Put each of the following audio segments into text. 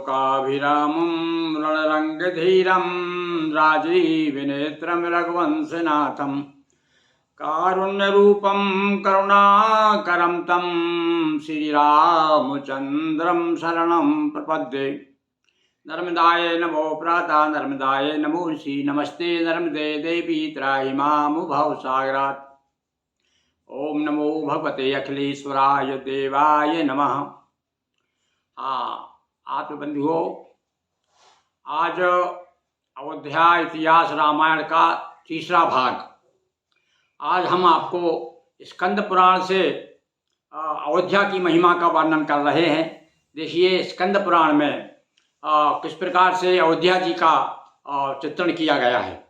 लोकाभिरामं रणरङ्गधीरं राजीवनेत्रं रघुवंशनाथं कारुण्यरूपं करुणाकरं तं श्रीरामचन्द्रं शरणं प्रपद्ये। नर्मदाय नमो प्रातः नर्मदाय नमो ऋषि नमस्ते नर्मदे देवी त्राहि मामुभौ सागरात्। ओम नमो भगवते अखिलेश्वराय देवाय नमः। आत्मबंधुओं, आज अयोध्या इतिहास रामायण का तीसरा भाग। आज हम आपको स्कंद पुराण से अयोध्या की महिमा का वर्णन कर रहे हैं। देखिए, स्कंद पुराण में किस प्रकार से अयोध्या जी का चित्रण किया गया है।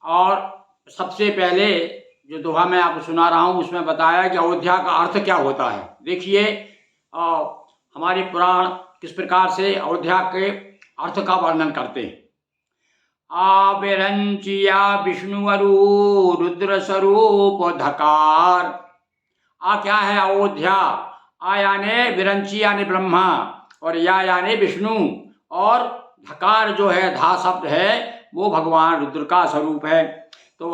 और सबसे पहले जो दोहा मैं आपको सुना रहा हूँ उसमें बताया कि अयोध्या का अर्थ क्या होता है। देखिए, हमारे पुराण किस प्रकार से अयोध्या के अर्थ का वर्णन करते हैं। विरंचिया विष्णुवरु रुद्र स्वरूप धकार। क्या है अयोध्या? यानी विरंची यानी ब्रह्मा, और या यानी विष्णु, और धकार जो है धा शब्द है वो भगवान रुद्र का स्वरूप है। तो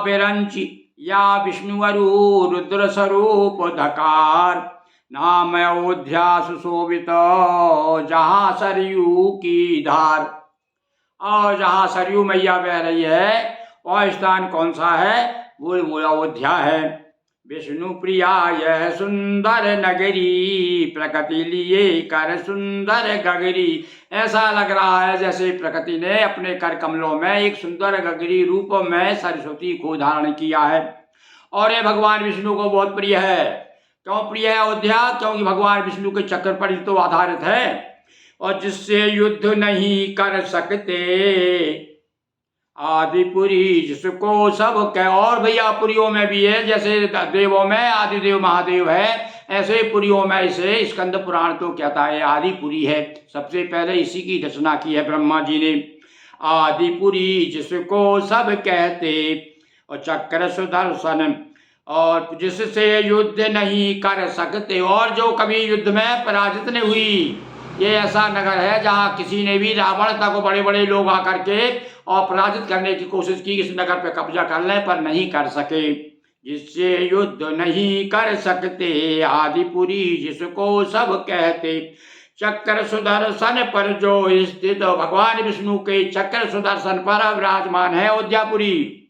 विरंची या विष्णुवरु रुद्र स्वरूप धकार, नाम अयोध्या सुशोभित जहाँ सरयू की धार। और जहाँ सरयू मैया बह रही है वह स्थान कौन सा है? वो अयोध्या है। विष्णु प्रिया यह सुंदर नगरी, प्रकृति लिए कर सुंदर गगरी। ऐसा लग रहा है जैसे प्रकृति ने अपने कर कमलों में एक सुंदर गगरी रूप में सरस्वती को धारण किया है। और ये भगवान विष्णु को बहुत प्रिय है। क्यों प्रिय है अयोध्या? क्योंकि भगवान विष्णु के चक्र पर ही तो आधारित है। और जिससे युद्ध नहीं कर सकते आदिपुरी, जिसको सब कह। और भैया पुरियों में भी है, जैसे देवों में आदिदेव महादेव है, ऐसे पुरियों में इसे स्कंद पुराण तो कहता है आदिपुरी है। सबसे पहले इसी की रचना की है ब्रह्मा जी ने। आदिपुरी जिसको सब कहते, और चक्र सुदर्शन, और जिससे युद्ध नहीं कर सकते, और जो कभी युद्ध में पराजित नहीं हुई। ये ऐसा नगर है जहाँ किसी ने भी रावण तक बड़े बड़े लोग आकर के और पराजित करने की कोशिश की, इस नगर पे कब्जा करने पर नहीं कर सके। जिससे युद्ध नहीं कर सकते आदिपुरी, जिसको सब कहते। चक्र सुदर्शन पर जो स्थित, भगवान विष्णु के चक्र सुदर्शन पर विराजमान है अयोध्यापुरी।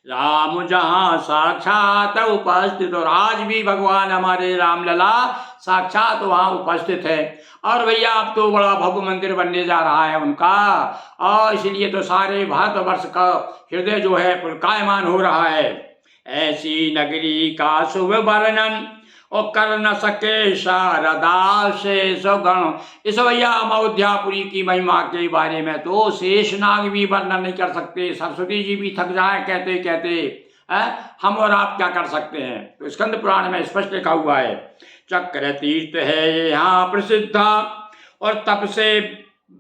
राम जहाँ साक्षात उपस्थित, और आज भी भगवान हमारे रामलला साक्षात वहाँ उपस्थित है। और भैया अब तो बड़ा भव्य मंदिर बनने जा रहा है उनका, और इसलिए तो सारे भारतवर्ष का हृदय जो है पुलकायमान हो रहा है। ऐसी नगरी का शुभ वर्णन और कर न सके शारदा से सगण। इस भैया हम अयोध्यापुरी की महिमा के बारे में तो शेषनाग भी वर्णन नहीं कर सकते, सरस्वती जी भी थक जाए कहते कहते। हम और आप क्या कर सकते हैं? तो स्कंद पुराण में स्पष्ट लिखा हुआ है, चक्र तीर्थ है यहाँ प्रसिद्धा, और तप से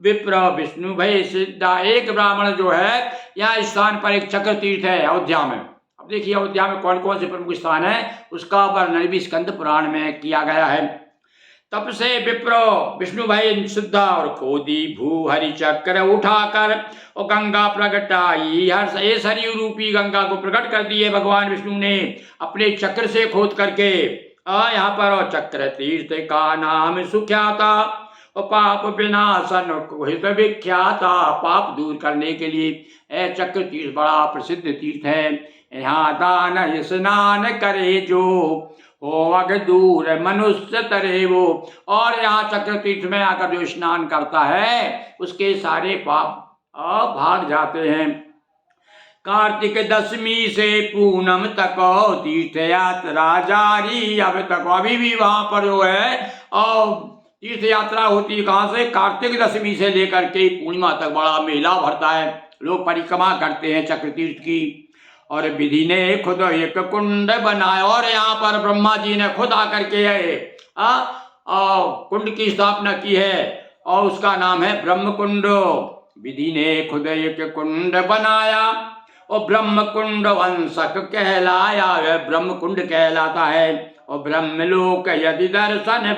विप्र विष्णु भय सिद्धा। एक ब्राह्मण जो है यहाँ स्थान पर एक चक्र तीर्थ है अयोध्या में। अब देखिए अयोध्या में कौन कौन से प्रमुख स्थान है उसका वर्णन भी स्कंद पुराण में किया गया है। तप से विप्र विष्णु भय सिद्धा, और खोदी भू हरि चक्र उठाकर, और गंगा प्रगटाई हर्ष। ये सरयू रूपी गंगा को प्रकट कर दिए भगवान विष्णु ने अपने चक्र से खोद करके। यहाँ पर और चक्र तीर्थ का नाम सुख्याता, और पाप विनाशन हित विख्याता। पाप दूर करने के लिए चक्र तीर्थ बड़ा प्रसिद्ध तीर्थ है। यहाँ दान स्नान करे जो, हो अग दूर मनुष्य तरे वो। और यहाँ चक्र तीर्थ में आकर जो स्नान करता है उसके सारे पाप भाग जाते हैं। कार्तिक दशमी से पूनम तक तीर्थ यात्रा जारी अब तक। अभी भी वहां पर जो है और तीर्थ यात्रा होती है। कहाँ से? कार्तिक दशमी से लेकर के पूर्णिमा तक बड़ा मेला भरता है, लोग परिक्रमा करते हैं चक्र तीर्थ की। और विधि ने खुद एक कुंड बनाया, और यहाँ पर ब्रह्मा जी ने खुद आकर के कुंड की स्थापना की है, और उसका नाम है ब्रह्म कुंड। विधि ने खुद एक कुंड बनाया, और ब्रह्म कुंड वंशक कहलाया। ब्रह्म कुंड कहलाता है। और ब्रह्मलोक यदि दर्शन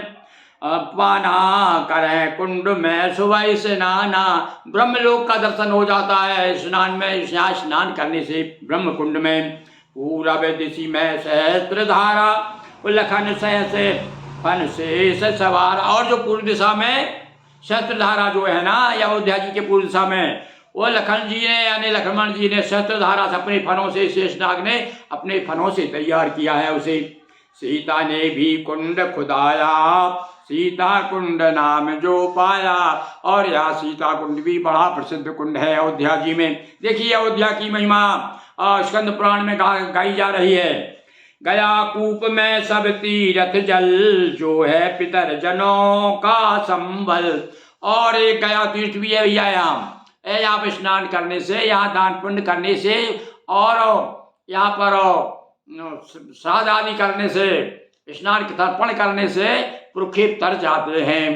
पाना करें कुंड में सुबह स्नाना। ब्रह्मलोक का दर्शन हो जाता है स्नान में, यहाँ स्नान करने से ब्रह्म कुंड में। पूरब दिशि में सहस्त्र धारा उल्लखन से फन से सवार। और जो पूर्व दिशा में सहस्त्र धारा जो है ना, या अयोध्या जी के पूर्व दिशा में, वो लखन जी ने यानी लक्ष्मण जी ने सहस्त्र धारा से अपने फनों से, शेषनाग ने अपने फनों से तैयार किया है उसे। सीता ने भी कुंड खुदाया, सीता कुंड नाम जो पाया। और यह सीता कुंड भी बड़ा प्रसिद्ध कुंड है अयोध्या जी में। देखिए अयोध्या की महिमा स्कंद पुराण में गाई जा रही है। गया कूप में सब तीरथ जल, जो है पितर जनों का संबल। और एक गया तीर्थ भी है भैया यहाँ पर स्नान करने से, यहाँ दान पुण्य करने से, और यहाँ पर श्राद्ध आदि करने से, स्नान तर्पण करने से पुरखे तर जाते हैं।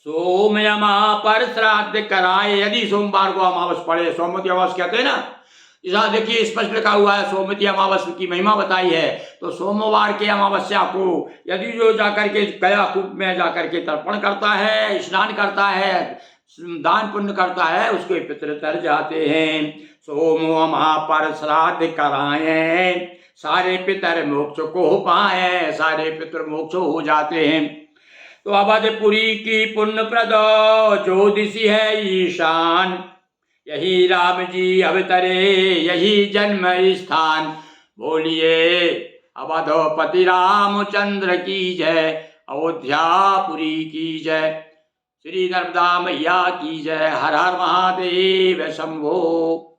सोमयमा पर श्राद्ध कराए, यदि सोमवार को अमावस पड़े, सोमवती अमावस कहते हैं ना, यहाँ देखिए स्पष्ट लिखा हुआ है सोमवती अमावस्या की महिमा बताई है। तो सोमवार के अमावस्या को यदि जो जाकर के गया कूप में जाकर के तर्पण करता है, स्नान करता है, दान पुण्य करता है, उसके पितर तर जाते हैं। सोमोमा पर श्राद्ध कराए, सारे पितर मोक्ष को पाए, सारे पितर मोक्ष हो जाते हैं। तो अवधपुरी की पुण्य प्रद जो दिशि है ईशान, यही राम जी अवतरे यही जन्म स्थान। बोलिए अवधपति रामचंद्र की जय, अयोध्यापुरी की जय, श्री नर्मदा मैया की जय। हर हर महादेव शंभो।